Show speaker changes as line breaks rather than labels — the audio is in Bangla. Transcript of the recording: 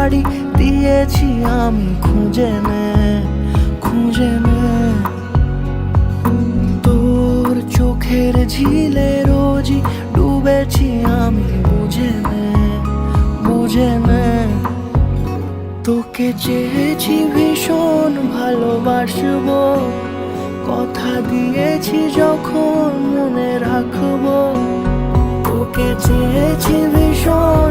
পাড়ি দিয়েছি আমি খুঁজে নে, খুঁজে নে। তোর চোখের ঝিলে রোজই ডুবেছি আমি, বুঝে নে, বুঝে নে। তোকে চেয়েছি ভীষণ ভালোবাসবো, কথা দিয়েছি যখন মনে রাখবো। তোকে চেয়েছি ভীষণ